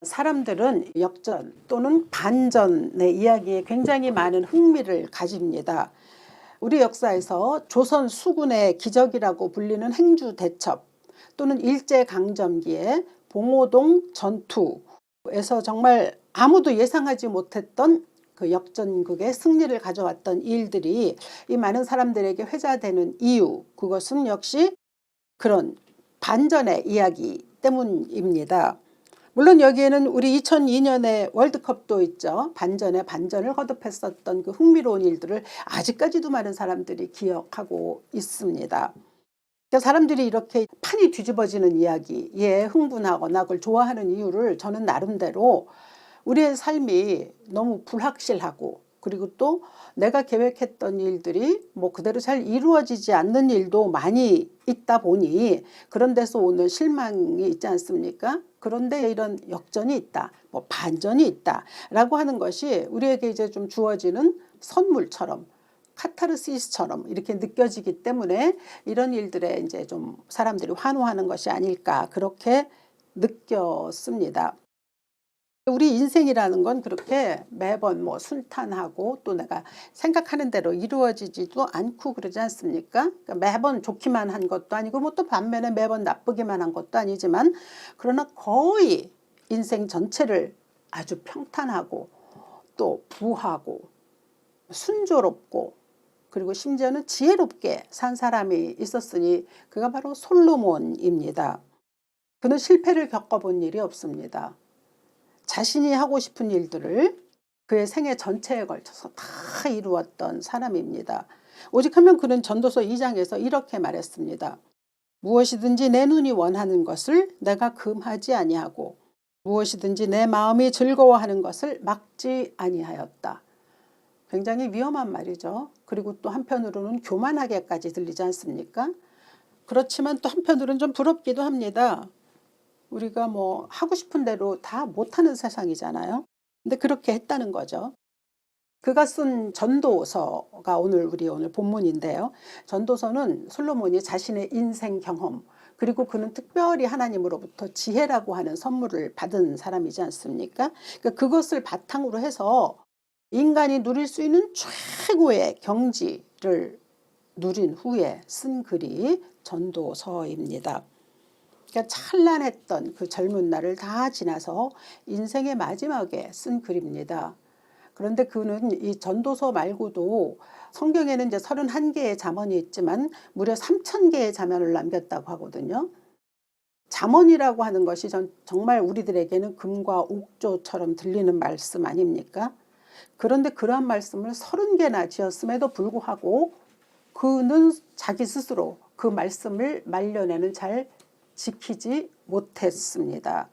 사람들은 역전 또는 반전의 이야기에 굉장히 많은 흥미를 가집니다. 우리 역사에서 조선 수군의 기적이라고 불리는 행주대첩 또는 일제강점기의 봉오동 전투에서 정말 아무도 예상하지 못했던 그 역전극의 승리를 가져왔던 일들이 이 많은 사람들에게 회자되는 이유, 그것은 역시 그런 반전의 이야기 때문입니다. 물론 여기에는 우리 2002년에 월드컵도 있죠. 반전에 반전을 거듭했었던 그 흥미로운 일들을 아직까지도 많은 사람들이 기억하고 있습니다. 그러니까 사람들이 이렇게 판이 뒤집어지는 이야기에 흥분하거나 그걸 좋아하는 이유를 저는 나름대로 우리의 삶이 너무 불확실하고, 그리고 또 내가 계획했던 일들이 뭐 그대로 잘 이루어지지 않는 일도 많이 있다 보니 그런 데서 오는 실망이 있지 않습니까? 그런데 이런 역전이 있다, 뭐 반전이 있다 라고 하는 것이 우리에게 이제 좀 주어지는 선물처럼, 카타르시스처럼 이렇게 느껴지기 때문에 이런 일들에 이제 좀 사람들이 환호하는 것이 아닐까, 그렇게 느꼈습니다. 우리 인생이라는 건 그렇게 매번 뭐 순탄하고 또 내가 생각하는 대로 이루어지지도 않고 그러지 않습니까? 그러니까 매번 좋기만 한 것도 아니고 뭐 또 반면에 매번 나쁘기만 한 것도 아니지만, 그러나 거의 인생 전체를 아주 평탄하고 또 부하고 순조롭고 그리고 심지어는 지혜롭게 산 사람이 있었으니 그가 바로 솔로몬입니다. 그는 실패를 겪어본 일이 없습니다. 자신이 하고 싶은 일들을 그의 생애 전체에 걸쳐서 다 이루었던 사람입니다. 오직하면 그는 전도서 2장에서 이렇게 말했습니다. 무엇이든지 내 눈이 원하는 것을 내가 금하지 아니하고 무엇이든지 내 마음이 즐거워하는 것을 막지 아니하였다. 굉장히 위험한 말이죠. 그리고 또 한편으로는 교만하게까지 들리지 않습니까? 그렇지만 또 한편으로는 좀 부럽기도 합니다. 우리가 뭐 하고 싶은 대로 다 못하는 세상이잖아요. 근데 그렇게 했다는 거죠. 그가 쓴 전도서가 우리 오늘 본문인데요. 전도서는 솔로몬이 자신의 인생 경험, 그리고 그는 특별히 하나님으로부터 지혜라고 하는 선물을 받은 사람이지 않습니까? 그러니까 그것을 바탕으로 해서 인간이 누릴 수 있는 최고의 경지를 누린 후에 쓴 글이 전도서입니다. 그러니까 찬란했던 그 젊은 날을 다 지나서 인생의 마지막에 쓴 글입니다. 그런데 그는 이 전도서 말고도 성경에는 이제 31개의 잠언이 있지만 무려 3000개의 잠언을 남겼다고 하거든요. 잠언이라고 하는 것이 정말 우리들에게는 금과 옥조처럼 들리는 말씀 아닙니까? 그런데 그러한 말씀을 30개나 지었음에도 불구하고 그는 자기 스스로 그 말씀을 말년에는 잘 지키지 못했습니다.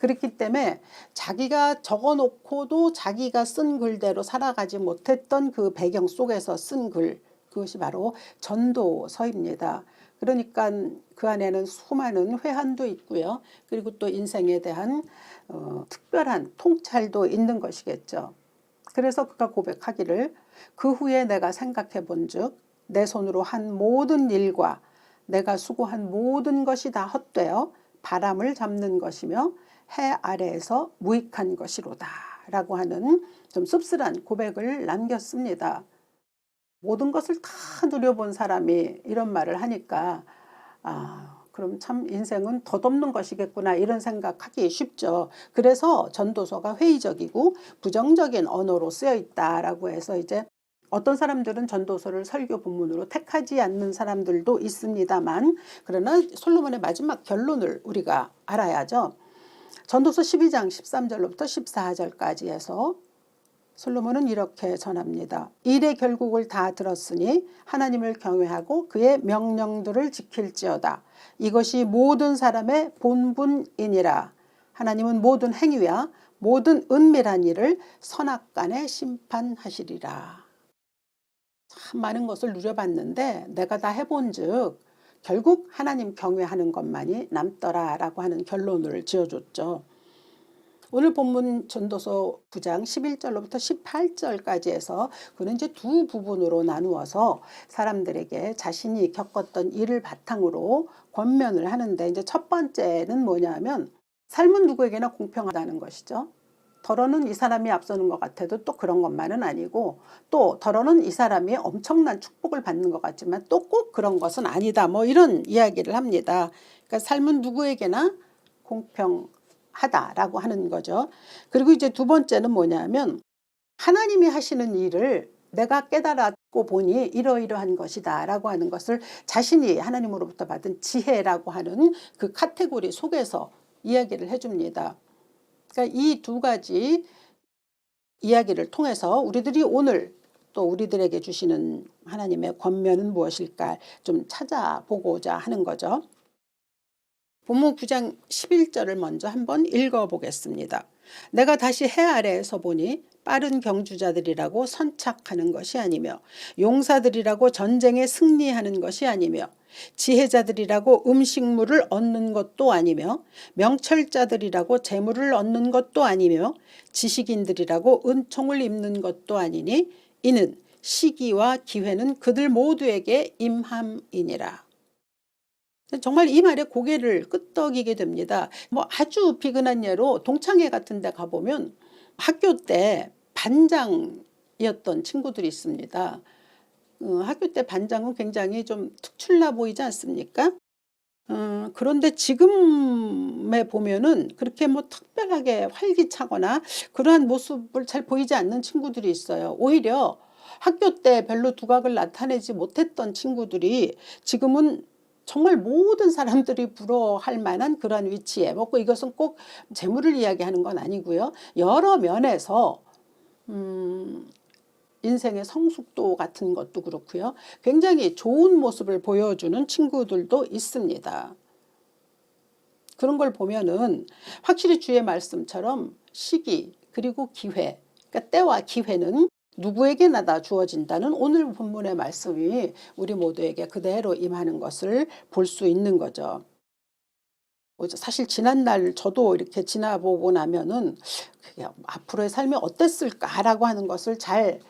그렇기 때문에 자기가 적어놓고도 자기가 쓴 글대로 살아가지 못했던 그 배경 속에서 쓴 글, 그것이 바로 전도서입니다. 그러니까 그 안에는 수많은 회한도 있고요. 그리고 또 인생에 대한 특별한 통찰도 있는 것이겠죠. 그래서 그가 고백하기를 그 후에 내가 생각해 본즉 내 손으로 한 모든 일과 내가 수고한 모든 것이 다 헛되어 바람을 잡는 것이며 해 아래에서 무익한 것이로다 라고 하는 좀 씁쓸한 고백을 남겼습니다. 모든 것을 다 누려본 사람이 이런 말을 하니까 그럼 참 인생은 덧없는 것이겠구나 이런 생각하기 쉽죠. 그래서 전도서가 회의적이고 부정적인 언어로 쓰여 있다라고 해서 이제 어떤 사람들은 전도서를 설교 본문으로 택하지 않는 사람들도 있습니다만, 그러나 솔로몬의 마지막 결론을 우리가 알아야죠. 전도서 12장 13절로부터 14절까지 해서 솔로몬은 이렇게 전합니다. 일의 결국을 다 들었으니 하나님을 경외하고 그의 명령들을 지킬지어다. 이것이 모든 사람의 본분이니라. 하나님은 모든 행위와 모든 은밀한 일을 선악간에 심판하시리라. 참 많은 것을 누려봤는데 내가 다 해본 즉 결국 하나님 경외하는 것만이 남더라 라고 하는 결론을 지어줬죠. 오늘 본문 전도서 9장 11절로부터 18절까지 해서 그는 이제 두 부분으로 나누어서 사람들에게 자신이 겪었던 일을 바탕으로 권면을 하는데, 이제 첫 번째는 뭐냐면 삶은 누구에게나 공평하다는 것이죠. 더러는 이 사람이 앞서는 것 같아도 또 그런 것만은 아니고, 또 더러는 이 사람이 엄청난 축복을 받는 것 같지만 또 꼭 그런 것은 아니다. 뭐 이런 이야기를 합니다. 그러니까 삶은 누구에게나 공평하다라고 하는 거죠. 그리고 이제 두 번째는 뭐냐면, 하나님이 하시는 일을 내가 깨달았고 보니 이러이러한 것이다 라고 하는 것을 자신이 하나님으로부터 받은 지혜라고 하는 그 카테고리 속에서 이야기를 해줍니다. 그러니까 이 두 가지 이야기를 통해서 우리들이 오늘 또 우리들에게 주시는 하나님의 권면은 무엇일까 좀 찾아보고자 하는 거죠. 본문 9장 11절을 먼저 한번 읽어보겠습니다. 내가 다시 해 아래에서 보니 빠른 경주자들이라고 선착하는 것이 아니며 용사들이라고 전쟁에 승리하는 것이 아니며 지혜자들이라고 음식물을 얻는 것도 아니며 명철자들이라고 재물을 얻는 것도 아니며 지식인들이라고 은총을 입는 것도 아니니 이는 시기와 기회는 그들 모두에게 임함이니라. 정말 이 말에 고개를 끄덕이게 됩니다. 뭐 아주 비근한 예로 동창회 같은 데 가보면 학교 때 반장이었던 친구들이 있습니다. 학교 때 반장은 굉장히 좀 특출나 보이지 않습니까? 그런데 지금에 보면은 그렇게 뭐 특별하게 활기차거나 그러한 모습을 잘 보이지 않는 친구들이 있어요. 오히려 학교 때 별로 두각을 나타내지 못했던 친구들이 지금은 정말 모든 사람들이 부러워할 만한 그러한 위치에 먹고, 이것은 꼭 재물을 이야기하는 건 아니고요. 여러 면에서 인생의 성숙도 같은 것도 그렇고요. 굉장히 좋은 모습을 보여주는 친구들도 있습니다. 그런 걸 보면은 확실히 주의 말씀처럼 시기 그리고 기회, 그러니까 때와 기회는 누구에게나 다 주어진다는 오늘 본문의 말씀이 우리 모두에게 그대로 임하는 것을 볼 수 있는 거죠. 사실 지난날 저도 이렇게 지나보고 나면은 앞으로의 삶이 어땠을까라고 하는 것을 잘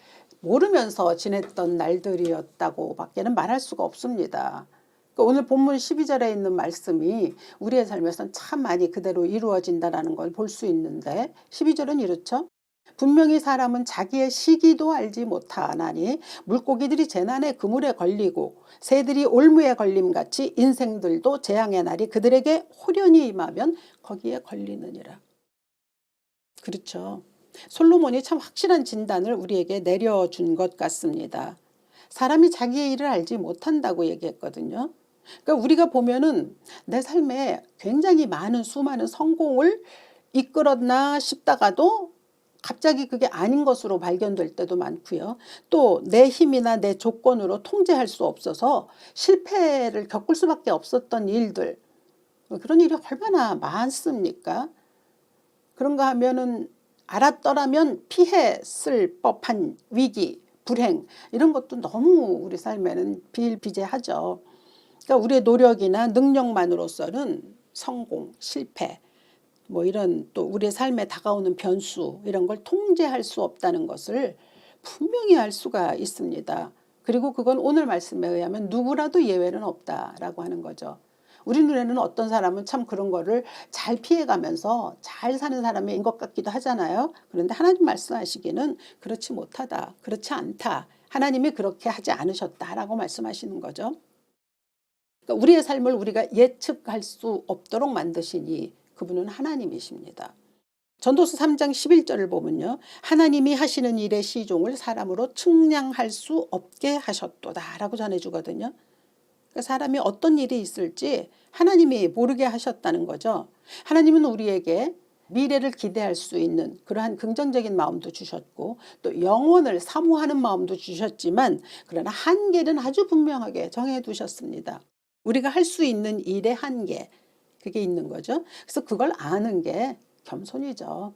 모르면서 지냈던 날들이었다고 밖에는 말할 수가 없습니다. 그러니까 오늘 본문 12절에 있는 말씀이 우리의 삶에서는 참 많이 그대로 이루어진다는 걸 볼 수 있는데, 12절은 이렇죠. 분명히 사람은 자기의 시기도 알지 못하나니 물고기들이 재난의 그물에 걸리고 새들이 올무에 걸림같이 인생들도 재앙의 날이 그들에게 호련히 임하면 거기에 걸리느니라. 그렇죠. 솔로몬이 참 확실한 진단을 우리에게 내려준 것 같습니다. 사람이 자기의 일을 알지 못한다고 얘기했거든요. 그러니까 우리가 보면은 내 삶에 굉장히 많은 수많은 성공을 이끌었나 싶다가도 갑자기 그게 아닌 것으로 발견될 때도 많고요. 또 내 힘이나 내 조건으로 통제할 수 없어서 실패를 겪을 수밖에 없었던 일들, 그런 일이 얼마나 많습니까? 그런가 하면은 알았더라면 피했을 법한 위기, 불행, 이런 것도 너무 우리 삶에는 비일비재하죠. 그러니까 우리의 노력이나 능력만으로서는 성공, 실패, 뭐 이런 또 우리의 삶에 다가오는 변수, 이런 걸 통제할 수 없다는 것을 분명히 알 수가 있습니다. 그리고 그건 오늘 말씀에 의하면 누구라도 예외는 없다라고 하는 거죠. 우리 눈에는 어떤 사람은 참 그런 거를 잘 피해가면서 잘 사는 사람인 것 같기도 하잖아요. 그런데 하나님 말씀하시기는 그렇지 못하다, 그렇지 않다, 하나님이 그렇게 하지 않으셨다라고 말씀하시는 거죠. 그러니까 우리의 삶을 우리가 예측할 수 없도록 만드시니 그분은 하나님이십니다. 전도서 3장 11절을 보면요. 하나님이 하시는 일의 시종을 사람으로 측량할 수 없게 하셨도다 라고 전해주거든요. 그러니까 사람이 어떤 일이 있을지 하나님이 모르게 하셨다는 거죠. 하나님은 우리에게 미래를 기대할 수 있는 그러한 긍정적인 마음도 주셨고 또 영원을 사모하는 마음도 주셨지만, 그러나 한계는 아주 분명하게 정해두셨습니다. 우리가 할 수 있는 일의 한계, 그게 있는 거죠. 그래서 그걸 아는 게 겸손이죠.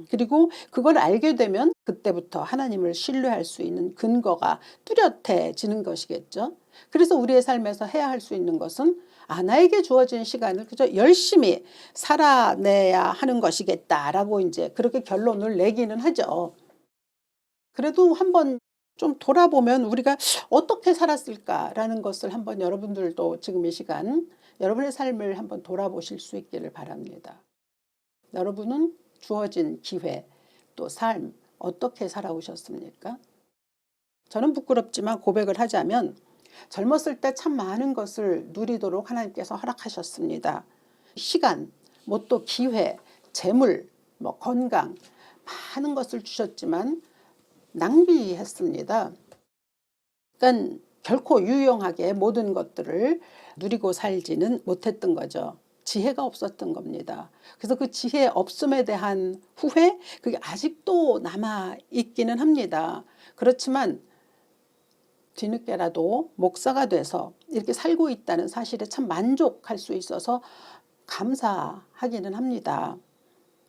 그리고 그걸 알게 되면 그때부터 하나님을 신뢰할 수 있는 근거가 뚜렷해지는 것이겠죠. 그래서 우리의 삶에서 해야 할 수 있는 것은 나에게 주어진 시간을 그저 열심히 살아내야 하는 것이겠다라고 이제 그렇게 결론을 내기는 하죠. 그래도 한번 좀 돌아보면 우리가 어떻게 살았을까라는 것을 한번 여러분들도 지금 이 시간 여러분의 삶을 한번 돌아보실 수 있기를 바랍니다. 여러분은 주어진 기회, 또 삶 어떻게 살아오셨습니까? 저는 부끄럽지만 고백을 하자면 젊었을 때 참 많은 것을 누리도록 하나님께서 허락하셨습니다. 시간, 뭐 또 기회, 재물, 뭐 건강 많은 것을 주셨지만 낭비했습니다. 그러니까 결코 유용하게 모든 것들을 누리고 살지는 못했던 거죠. 지혜가 없었던 겁니다. 그래서 그 지혜 없음에 대한 후회, 그게 아직도 남아 있기는 합니다. 그렇지만 뒤늦게라도 목사가 돼서 이렇게 살고 있다는 사실에 참 만족할 수 있어서 감사하기는 합니다.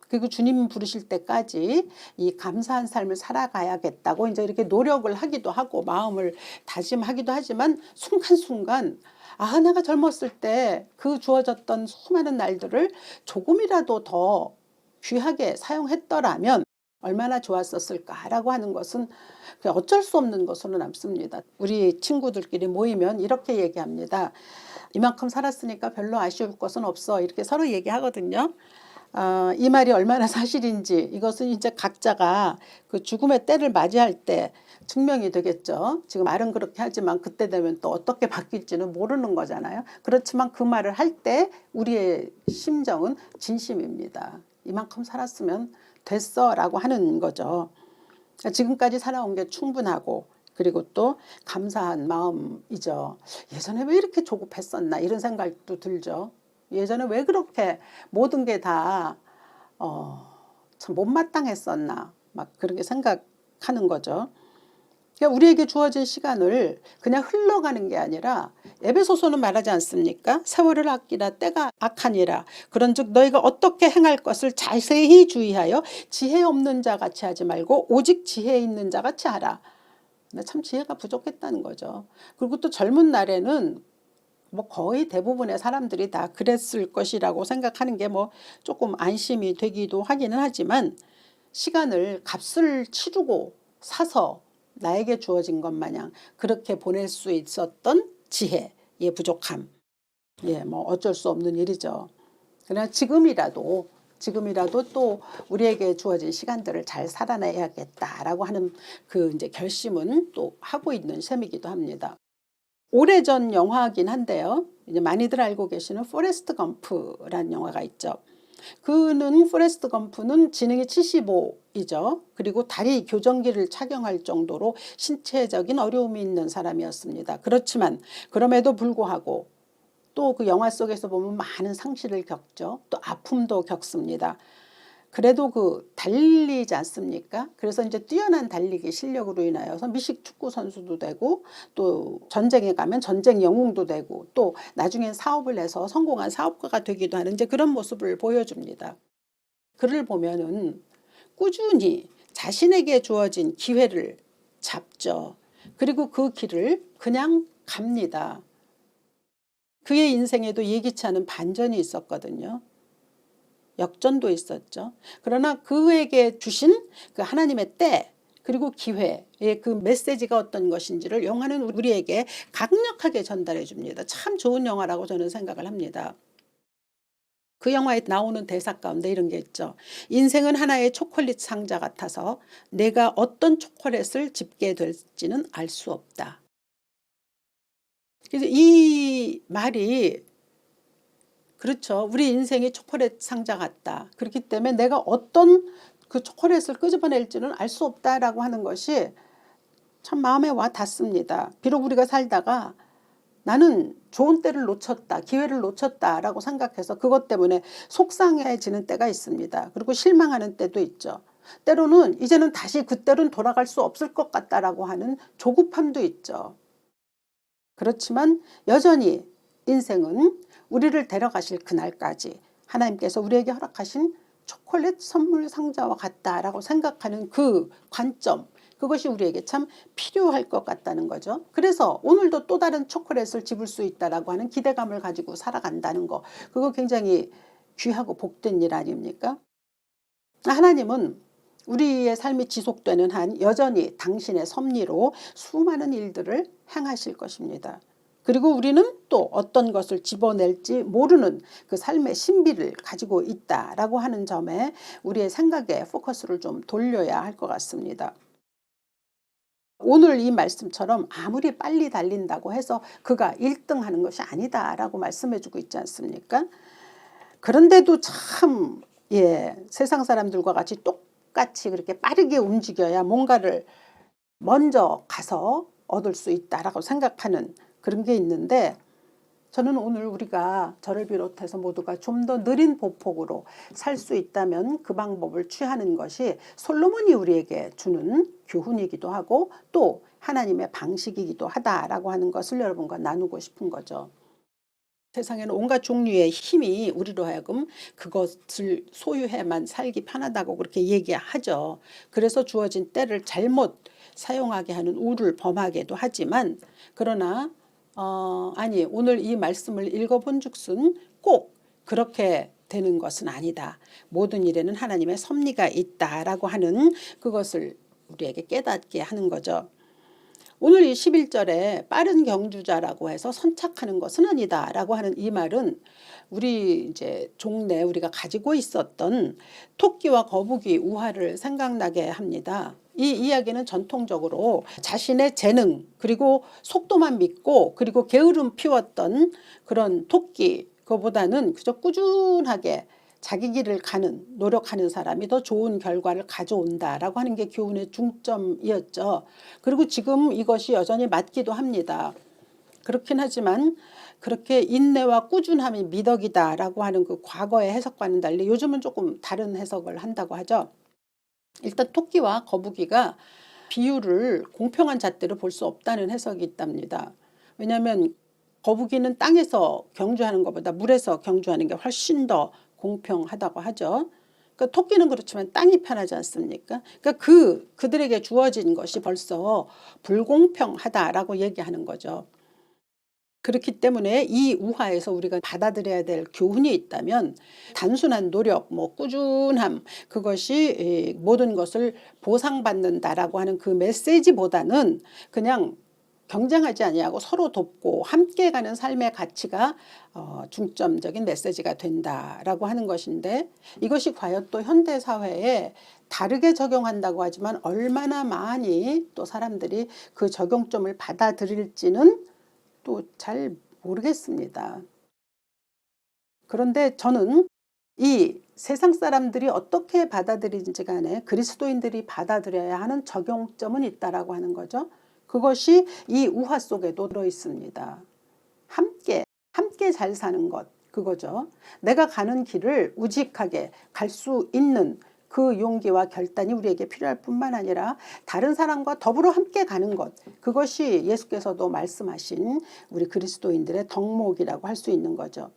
그리고 주님 부르실 때까지 이 감사한 삶을 살아가야겠다고 이제 이렇게 노력을 하기도 하고 마음을 다짐하기도 하지만 순간순간 내가 젊었을 때 그 주어졌던 수많은 날들을 조금이라도 더 귀하게 사용했더라면 얼마나 좋았었을까라고 하는 것은 어쩔 수 없는 것으로 남습니다. 우리 친구들끼리 모이면 이렇게 얘기합니다. 이만큼 살았으니까 별로 아쉬울 것은 없어, 이렇게 서로 얘기하거든요. 이 말이 얼마나 사실인지 이것은 이제 각자가 그 죽음의 때를 맞이할 때 증명이 되겠죠. 지금 말은 그렇게 하지만 그때 되면 또 어떻게 바뀔지는 모르는 거잖아요. 그렇지만 그 말을 할 때 우리의 심정은 진심입니다. 이만큼 살았으면 됐어 라고 하는 거죠. 지금까지 살아온 게 충분하고 그리고 또 감사한 마음이죠. 예전에 왜 이렇게 조급했었나 이런 생각도 들죠. 예전에 왜 그렇게 모든 게 다 참 못마땅했었나 막 그렇게 생각하는 거죠. 그러니까 우리에게 주어진 시간을 그냥 흘러가는 게 아니라 에베소서는 말하지 않습니까? 세월을 아끼라 때가 악하니라. 그런즉 너희가 어떻게 행할 것을 자세히 주의하여 지혜 없는 자 같이 하지 말고 오직 지혜 있는 자 같이 하라. 참 지혜가 부족했다는 거죠. 그리고 또 젊은 날에는 뭐 거의 대부분의 사람들이 다 그랬을 것이라고 생각하는 게 뭐 조금 안심이 되기도 하기는 하지만 시간을 값을 치르고 사서 나에게 주어진 것 마냥 그렇게 보낼 수 있었던 지혜의 부족함. 뭐 어쩔 수 없는 일이죠. 그러나 지금이라도 또 우리에게 주어진 시간들을 잘 살아내야겠다라고 하는 그 이제 결심은 또 하고 있는 셈이기도 합니다. 오래전 영화긴 한데요. 이제 많이들 알고 계시는 포레스트 검프라는 영화가 있죠. 포레스트 검프는 지능이 75이죠. 그리고 다리 교정기를 착용할 정도로 신체적인 어려움이 있는 사람이었습니다. 그렇지만 그럼에도 불구하고 또 그 영화 속에서 보면 많은 상실을 겪죠. 또 아픔도 겪습니다. 그래도 달리지 않습니까? 그래서 이제 뛰어난 달리기 실력으로 인하여서 미식 축구 선수도 되고 또 전쟁에 가면 전쟁 영웅도 되고 또 나중엔 사업을 해서 성공한 사업가가 되기도 하는 이제 그런 모습을 보여줍니다. 그를 보면은 꾸준히 자신에게 주어진 기회를 잡죠. 그리고 그 길을 그냥 갑니다. 그의 인생에도 예기치 않은 반전이 있었거든요. 역전도 있었죠. 그러나 그에게 주신 그 하나님의 때 그리고 기회의 그 메시지가 어떤 것인지를 영화는 우리에게 강력하게 전달해 줍니다. 참 좋은 영화라고 저는 생각을 합니다. 그 영화에 나오는 대사 가운데 이런 게 있죠. 인생은 하나의 초콜릿 상자 같아서 내가 어떤 초콜릿을 집게 될지는 알 수 없다. 그래서 이 말이 그렇죠. 우리 인생이 초콜릿 상자 같다. 그렇기 때문에 내가 어떤 그 초콜릿을 끄집어낼지는 알 수 없다라고 하는 것이 참 마음에 와 닿습니다. 비록 우리가 살다가 나는 좋은 때를 놓쳤다, 기회를 놓쳤다라고 생각해서 그것 때문에 속상해지는 때가 있습니다. 그리고 실망하는 때도 있죠. 때로는 이제는 다시 그때로는 돌아갈 수 없을 것 같다라고 하는 조급함도 있죠. 그렇지만 여전히 인생은 우리를 데려가실 그날까지 하나님께서 우리에게 허락하신 초콜릿 선물 상자와 같다라고 생각하는 그 관점, 그것이 우리에게 참 필요할 것 같다는 거죠. 그래서 오늘도 또 다른 초콜릿을 집을 수 있다라고 하는 기대감을 가지고 살아간다는 거, 그거 굉장히 귀하고 복된 일 아닙니까? 하나님은 우리의 삶이 지속되는 한 여전히 당신의 섭리로 수많은 일들을 행하실 것입니다. 그리고 우리는 또 어떤 것을 집어낼지 모르는 그 삶의 신비를 가지고 있다라고 하는 점에 우리의 생각에 포커스를 좀 돌려야 할 것 같습니다. 오늘 이 말씀처럼 아무리 빨리 달린다고 해서 그가 1등 하는 것이 아니다라고 말씀해 주고 있지 않습니까? 그런데도 참 세상 사람들과 같이 똑같이 그렇게 빠르게 움직여야 뭔가를 먼저 가서 얻을 수 있다라고 생각하는 그런 게 있는데, 저는 오늘 우리가 저를 비롯해서 모두가 좀 더 느린 보폭으로 살 수 있다면 그 방법을 취하는 것이 솔로몬이 우리에게 주는 교훈이기도 하고 또 하나님의 방식이기도 하다라고 하는 것을 여러분과 나누고 싶은 거죠. 세상에는 온갖 종류의 힘이 우리로 하여금 그것을 소유해만 살기 편하다고 그렇게 얘기하죠. 그래서 주어진 때를 잘못 사용하게 하는 우를 범하게도 하지만, 그러나 아니, 오늘 이 말씀을 읽어본 즉슨 꼭 그렇게 되는 것은 아니다. 모든 일에는 하나님의 섭리가 있다라고 하는 그것을 우리에게 깨닫게 하는 거죠. 오늘 이 11절에 빠른 경주자라고 해서 선착하는 것은 아니다라고 하는 이 말은 우리 이제 종래 우리가 가지고 있었던 토끼와 거북이 우화를 생각나게 합니다. 이 이야기는 전통적으로 자신의 재능 그리고 속도만 믿고 그리고 게으름 피웠던 그런 토끼, 그거보다는 그저 꾸준하게 자기 길을 가는 노력하는 사람이 더 좋은 결과를 가져온다라고 하는 게 교훈의 중점이었죠. 그리고 지금 이것이 여전히 맞기도 합니다. 그렇긴 하지만 그렇게 인내와 꾸준함이 미덕이다라고 하는 그 과거의 해석과는 달리 요즘은 조금 다른 해석을 한다고 하죠. 일단 토끼와 거북이가 비유를 공평한 잣대로 볼 수 없다는 해석이 있답니다. 왜냐하면 거북이는 땅에서 경주하는 것보다 물에서 경주하는 게 훨씬 더 공평하다고 하죠. 그러니까 토끼는 그렇지만 땅이 편하지 않습니까? 그러니까 그들에게 주어진 것이 벌써 불공평하다라고 얘기하는 거죠. 그렇기 때문에 이 우화에서 우리가 받아들여야 될 교훈이 있다면 단순한 노력, 꾸준함, 그것이 모든 것을 보상받는다라고 하는 그 메시지보다는 그냥 경쟁하지 아니하고 서로 돕고 함께 가는 삶의 가치가 중점적인 메시지가 된다라고 하는 것인데, 이것이 과연 또 현대 사회에 다르게 적용한다고 하지만 얼마나 많이 또 사람들이 그 적용점을 받아들일지는 또 잘 모르겠습니다. 그런데 저는 이 세상 사람들이 어떻게 받아들이는지 간에 그리스도인들이 받아들여야 하는 적용점은 있다라고 하는 거죠. 그것이 이 우화 속에도 들어 있습니다. 함께 잘 사는 것, 그거죠. 내가 가는 길을 우직하게 갈 수 있는 그 용기와 결단이 우리에게 필요할 뿐만 아니라 다른 사람과 더불어 함께 가는 것, 그것이 예수께서도 말씀하신 우리 그리스도인들의 덕목이라고 할 수 있는 거죠.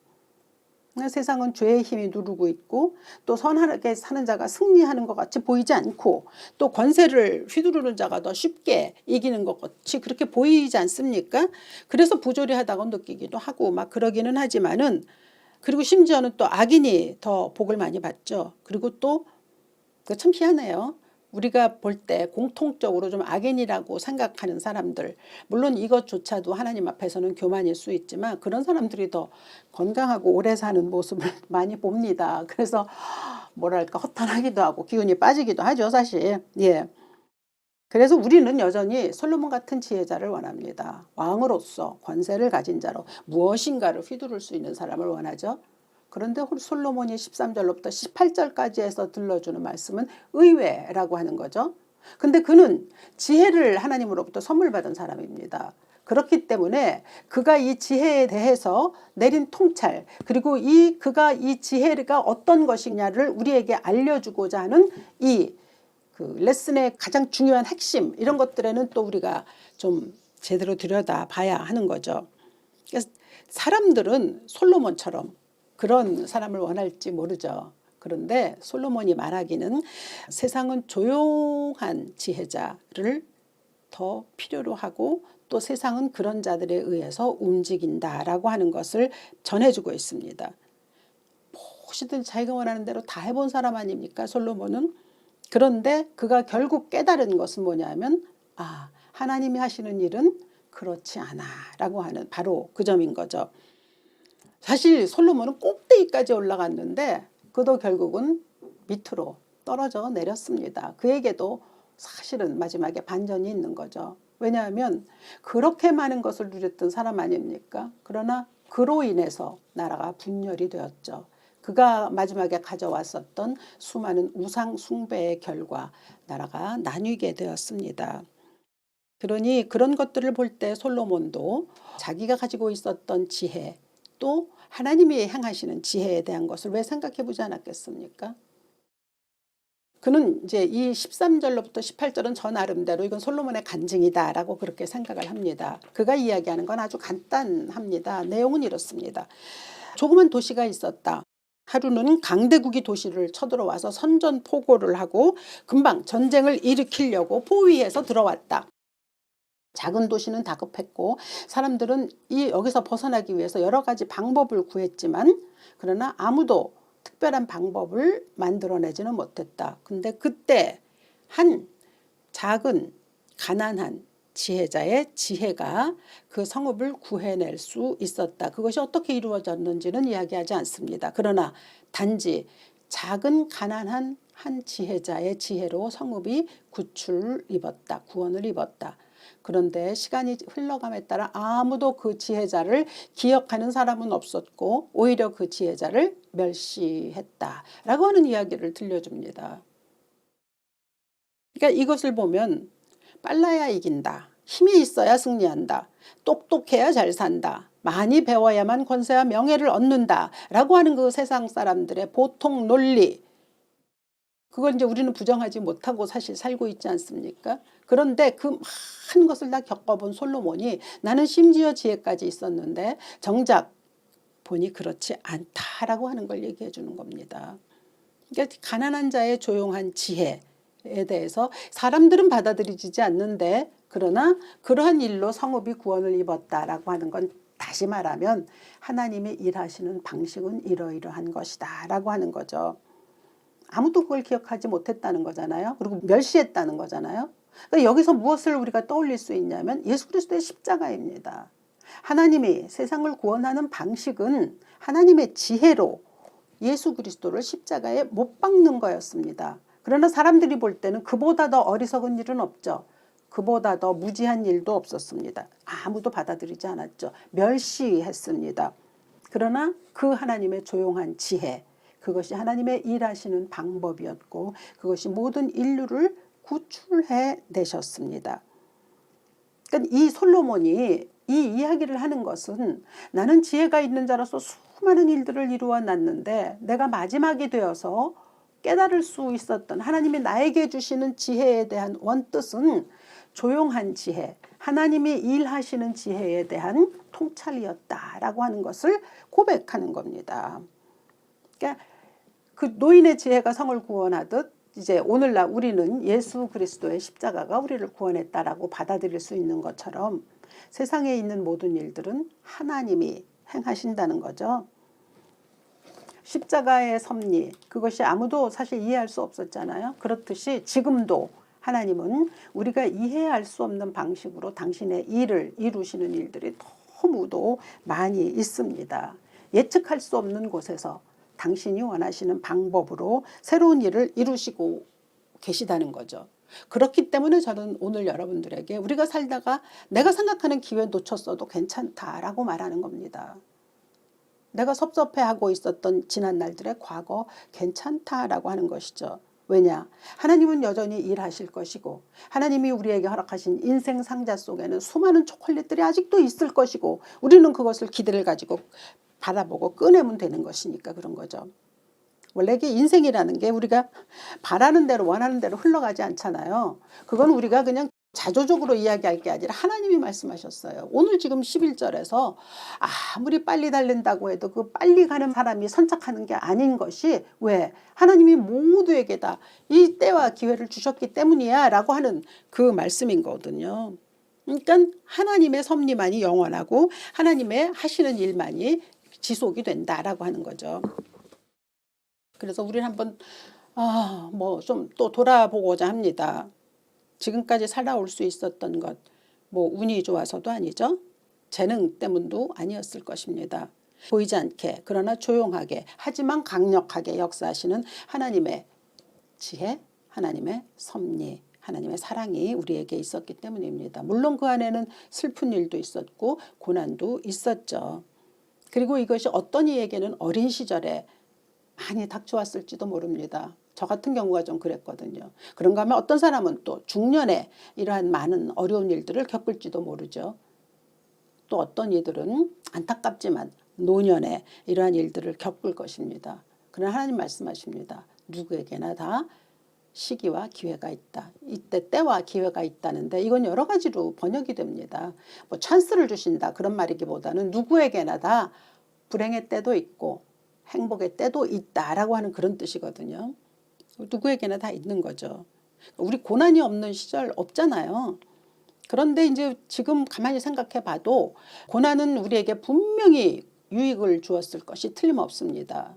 세상은 죄의 힘이 누르고 있고 또 선하게 사는 자가 승리하는 것 같이 보이지 않고 또 권세를 휘두르는 자가 더 쉽게 이기는 것 같이 그렇게 보이지 않습니까? 그래서 부조리하다고 느끼기도 하고 막 그러기는 하지만은, 그리고 심지어는 또 악인이 더 복을 많이 받죠. 그리고 또 참 희한해요. 우리가 볼 때 공통적으로 좀 악인이라고 생각하는 사람들, 물론 이것조차도 하나님 앞에서는 교만일 수 있지만 그런 사람들이 더 건강하고 오래 사는 모습을 많이 봅니다. 그래서 뭐랄까 허탄하기도 하고 기운이 빠지기도 하죠, 사실. 그래서 우리는 여전히 솔로몬 같은 지혜자를 원합니다. 왕으로서 권세를 가진 자로 무엇인가를 휘두를 수 있는 사람을 원하죠. 그런데 솔로몬이 13절로부터 18절까지 해서 들려주는 말씀은 의외라고 하는 거죠. 근데 그는 지혜를 하나님으로부터 선물 받은 사람입니다. 그렇기 때문에 그가 이 지혜에 대해서 내린 통찰, 그리고 그가 이 지혜가 어떤 것이냐를 우리에게 알려주고자 하는 그 레슨의 가장 중요한 핵심, 이런 것들에는 또 우리가 좀 제대로 들여다봐야 하는 거죠. 그래서 사람들은 솔로몬처럼 그런 사람을 원할지 모르죠. 그런데 솔로몬이 말하기는 세상은 조용한 지혜자를 더 필요로 하고 또 세상은 그런 자들에 의해서 움직인다라고 하는 것을 전해주고 있습니다. 무엇이든 자기가 원하는 대로 다 해본 사람 아닙니까, 솔로몬은? 그런데 그가 결국 깨달은 것은 뭐냐면 하나님이 하시는 일은 그렇지 않아 라고 하는 바로 그 점인 거죠. 사실 솔로몬은 꼭대기까지 올라갔는데 그도 결국은 밑으로 떨어져 내렸습니다. 그에게도 사실은 마지막에 반전이 있는 거죠. 왜냐하면 그렇게 많은 것을 누렸던 사람 아닙니까? 그러나 그로 인해서 나라가 분열이 되었죠. 그가 마지막에 가져왔었던 수많은 우상 숭배의 결과 나라가 나뉘게 되었습니다. 그러니 그런 것들을 볼 때 솔로몬도 자기가 가지고 있었던 지혜, 또 하나님이 행하시는 지혜에 대한 것을 왜 생각해 보지 않았겠습니까? 그는 이제 이 13절로부터 18절은 저 나름대로 이건 솔로몬의 간증이다라고 그렇게 생각을 합니다. 그가 이야기하는 건 아주 간단합니다. 내용은 이렇습니다. 조그만 도시가 있었다. 하루는 강대국이 도시를 쳐들어와서 선전포고를 하고 금방 전쟁을 일으키려고 포위해서 들어왔다. 작은 도시는 다급했고 사람들은 여기서 벗어나기 위해서 여러 가지 방법을 구했지만 그러나 아무도 특별한 방법을 만들어내지는 못했다. 근데 그때 한 작은 가난한 지혜자의 지혜가 그 성읍을 구해낼 수 있었다. 그것이 어떻게 이루어졌는지는 이야기하지 않습니다. 그러나 단지 작은 가난한 한 지혜자의 지혜로 성읍이 구출을 입었다. 구원을 입었다. 그런데 시간이 흘러감에 따라 아무도 그 지혜자를 기억하는 사람은 없었고 오히려 그 지혜자를 멸시했다라고 하는 이야기를 들려줍니다. 그러니까 이것을 보면 빨라야 이긴다. 힘이 있어야 승리한다. 똑똑해야 잘 산다. 많이 배워야만 권세와 명예를 얻는다. 라고 하는 그 세상 사람들의 보통 논리. 그걸 이제 우리는 부정하지 못하고 사실 살고 있지 않습니까? 그런데 그 많은 것을 다 겪어본 솔로몬이 나는 심지어 지혜까지 있었는데 정작 보니 그렇지 않다라고 하는 걸 얘기해 주는 겁니다. 그러니까 가난한 자의 조용한 지혜에 대해서 사람들은 받아들이지 않는데 그러나 그러한 일로 성읍이 구원을 입었다라고 하는 건 다시 말하면 하나님이 일하시는 방식은 이러이러한 것이다 라고 하는 거죠. 아무도 그걸 기억하지 못했다는 거잖아요. 그리고 멸시했다는 거잖아요. 그러니까 여기서 무엇을 우리가 떠올릴 수 있냐면 예수 그리스도의 십자가입니다. 하나님이 세상을 구원하는 방식은 하나님의 지혜로 예수 그리스도를 십자가에 못 박는 거였습니다. 그러나 사람들이 볼 때는 그보다 더 어리석은 일은 없죠. 그보다 더 무지한 일도 없었습니다. 아무도 받아들이지 않았죠. 멸시했습니다. 그러나 그 하나님의 조용한 지혜, 그것이 하나님의 일하시는 방법이었고 그것이 모든 인류를 구출해 내셨습니다. 그러니까 이 솔로몬이 이 이야기를 하는 것은 나는 지혜가 있는 자로서 수많은 일들을 이루어 놨는데 내가 마지막이 되어서 깨달을 수 있었던 하나님이 나에게 주시는 지혜에 대한 원뜻은 조용한 지혜, 하나님이 일하시는 지혜에 대한 통찰이었다라고 하는 것을 고백하는 겁니다. 그러니까 그 노인의 지혜가 성을 구원하듯 이제 오늘날 우리는 예수 그리스도의 십자가가 우리를 구원했다라고 받아들일 수 있는 것처럼 세상에 있는 모든 일들은 하나님이 행하신다는 거죠. 십자가의 섭리, 그것이 아무도 사실 이해할 수 없었잖아요. 그렇듯이 지금도 하나님은 우리가 이해할 수 없는 방식으로 당신의 일을 이루시는 일들이 너무도 많이 있습니다. 예측할 수 없는 곳에서 당신이 원하시는 방법으로 새로운 일을 이루시고 계시다는 거죠. 그렇기 때문에 저는 오늘 여러분들에게 우리가 살다가 내가 생각하는 기회 놓쳤어도 괜찮다라고 말하는 겁니다. 내가 섭섭해하고 있었던 지난 날들의 과거 괜찮다라고 하는 것이죠. 왜냐? 하나님은 여전히 일하실 것이고 하나님이 우리에게 허락하신 인생 상자 속에는 수많은 초콜릿들이 아직도 있을 것이고 우리는 그것을 기대를 가지고 바라보고 꺼내면 되는 것이니까 그런 거죠. 원래 이게 인생이라는 게 우리가 바라는 대로 원하는 대로 흘러가지 않잖아요. 그건 우리가 그냥 자조적으로 이야기할 게 아니라 하나님이 말씀하셨어요. 오늘 지금 11절에서 아무리 빨리 달린다고 해도 그 빨리 가는 사람이 선착하는 게 아닌 것이 왜? 하나님이 모두에게 다 이 때와 기회를 주셨기 때문이야 라고 하는 그 말씀인 거거든요. 그러니까 하나님의 섭리만이 영원하고 하나님의 하시는 일만이 지속이 된다라고 하는 거죠. 그래서 우리는 한번 뭐 좀 또 돌아보고자 합니다. 지금까지 살아올 수 있었던 것, 뭐 운이 좋아서도 아니죠. 재능 때문도 아니었을 것입니다. 보이지 않게 그러나 조용하게 하지만 강력하게 역사하시는 하나님의 지혜, 하나님의 섭리, 하나님의 사랑이 우리에게 있었기 때문입니다. 물론 그 안에는 슬픈 일도 있었고 고난도 있었죠. 그리고 이것이 어떤 이에게는 어린 시절에 많이 닥쳐왔을지도 모릅니다. 저 같은 경우가 좀 그랬거든요. 그런가 하면 어떤 사람은 또 중년에 이러한 많은 어려운 일들을 겪을지도 모르죠. 또 어떤 이들은 안타깝지만 노년에 이러한 일들을 겪을 것입니다. 그러나 하나님 말씀하십니다. 누구에게나 다 시기와 기회가 있다. 이때 때와 기회가 있다는데 이건 여러 가지로 번역이 됩니다. 뭐 찬스를 주신다 그런 말이기보다는 누구에게나 다 불행의 때도 있고 행복의 때도 있다라고 하는 그런 뜻이거든요. 누구에게나 다 있는 거죠. 우리 고난이 없는 시절 없잖아요. 그런데 이제 지금 가만히 생각해 봐도 고난은 우리에게 분명히 유익을 주었을 것이 틀림없습니다.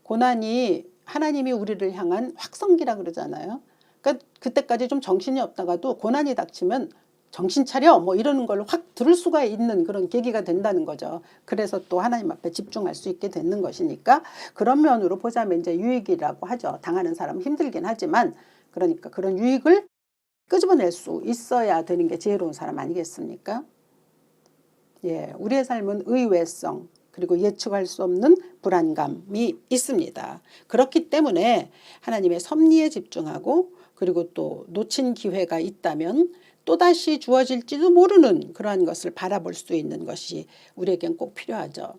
고난이 하나님이 우리를 향한 확성기라 그러잖아요. 그러니까 그때까지 좀 정신이 없다가도 고난이 닥치면 정신 차려 뭐 이러는 걸 확 들을 수가 있는 그런 계기가 된다는 거죠. 그래서 또 하나님 앞에 집중할 수 있게 되는 것이니까 그런 면으로 보자면 이제 유익이라고 하죠. 당하는 사람은 힘들긴 하지만 그러니까 그런 유익을 끄집어낼 수 있어야 되는 게 지혜로운 사람 아니겠습니까? 예, 우리의 삶은 의외성 그리고 예측할 수 없는 불안감이 있습니다. 그렇기 때문에 하나님의 섭리에 집중하고 그리고 또 놓친 기회가 있다면 또다시 주어질지도 모르는 그러한 것을 바라볼 수 있는 것이 우리에겐 꼭 필요하죠.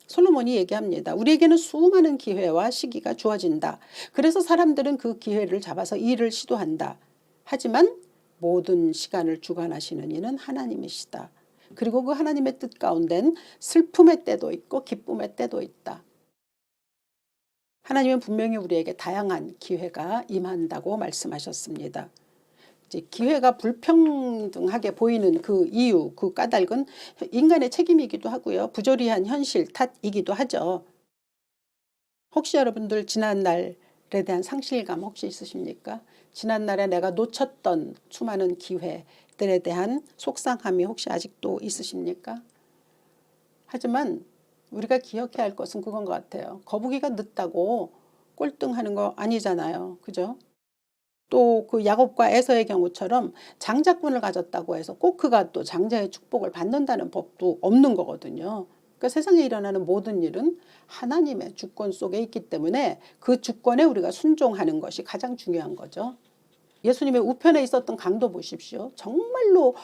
솔로몬이 얘기합니다. 우리에게는 수많은 기회와 시기가 주어진다. 그래서 사람들은 그 기회를 잡아서 일을 시도한다. 하지만 모든 시간을 주관하시는 이는 하나님이시다. 그리고 그 하나님의 뜻 가운데는 슬픔의 때도 있고 기쁨의 때도 있다. 하나님은 분명히 우리에게 다양한 기회가 임한다고 말씀하셨습니다. 이제 기회가 불평등하게 보이는 그 이유, 그 까닭은 인간의 책임이기도 하고요. 부조리한 현실 탓이기도 하죠. 혹시 여러분들 지난날에 대한 상실감 혹시 있으십니까? 지난날에 내가 놓쳤던 수많은 기회들에 대한 속상함이 혹시 아직도 있으십니까? 하지만 우리가 기억해야 할 것은 그건 것 같아요. 거북이가 늦다고 꼴등하는 거 아니잖아요. 그죠? 또 그 야곱과 에서의 경우처럼 장자권을 가졌다고 해서 꼭 그가 또 장자의 축복을 받는다는 법도 없는 거거든요. 그러니까 세상에 일어나는 모든 일은 하나님의 주권 속에 있기 때문에 그 주권에 우리가 순종하는 것이 가장 중요한 거죠. 예수님의 우편에 있었던 강도 보십시오. 정말로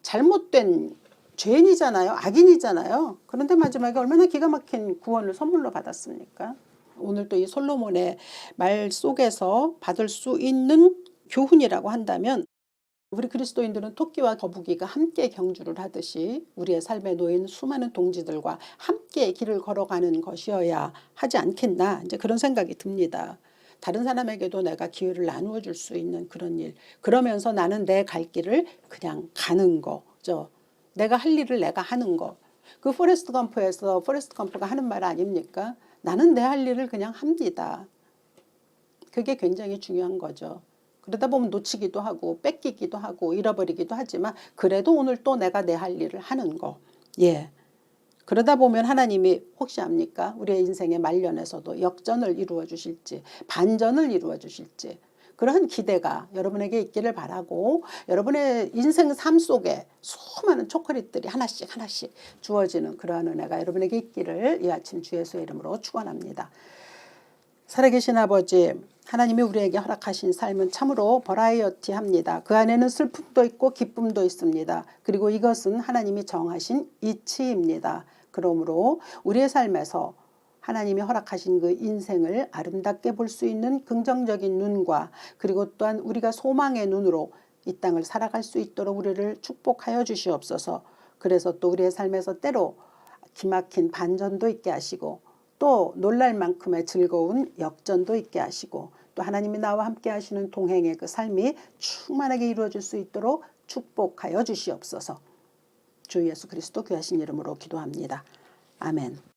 잘못된 죄인이잖아요. 악인이잖아요. 그런데 마지막에 얼마나 기가 막힌 구원을 선물로 받았습니까? 오늘 또 이 솔로몬의 말 속에서 받을 수 있는 교훈이라고 한다면 우리 그리스도인들은 토끼와 거북이가 함께 경주를 하듯이 우리의 삶에 놓인 수많은 동지들과 함께 길을 걸어가는 것이어야 하지 않겠나 이제 그런 생각이 듭니다. 다른 사람에게도 내가 기회를 나누어 줄 수 있는 그런 일 그러면서 나는 내 갈 길을 그냥 가는 거죠. 내가 할 일을 내가 하는 거. 그 포레스트 검프에서 포레스트 검프가 하는 말 아닙니까? 나는 내 할 일을 그냥 합니다. 그게 굉장히 중요한 거죠. 그러다 보면 놓치기도 하고 뺏기기도 하고 잃어버리기도 하지만 그래도 오늘 또 내가 내 할 일을 하는 거. 예. 그러다 보면 하나님이 혹시 압니까? 우리의 인생의 말년에서도 역전을 이루어 주실지 반전을 이루어 주실지 그러한 기대가 여러분에게 있기를 바라고 여러분의 인생 삶 속에 수많은 초콜릿들이 하나씩 하나씩 주어지는 그러한 은혜가 여러분에게 있기를 이 아침 주 예수의 이름으로 축원합니다. 살아계신 아버지 하나님이 우리에게 허락하신 삶은 참으로 버라이어티합니다. 그 안에는 슬픔도 있고 기쁨도 있습니다. 그리고 이것은 하나님이 정하신 이치입니다. 그러므로 우리의 삶에서 하나님이 허락하신 그 인생을 아름답게 볼 수 있는 긍정적인 눈과 그리고 또한 우리가 소망의 눈으로 이 땅을 살아갈 수 있도록 우리를 축복하여 주시옵소서. 그래서 또 우리의 삶에서 때로 기막힌 반전도 있게 하시고 또 놀랄 만큼의 즐거운 역전도 있게 하시고 또 하나님이 나와 함께 하시는 동행의 그 삶이 충만하게 이루어질 수 있도록 축복하여 주시옵소서. 주 예수 그리스도 귀하신 이름으로 기도합니다. 아멘.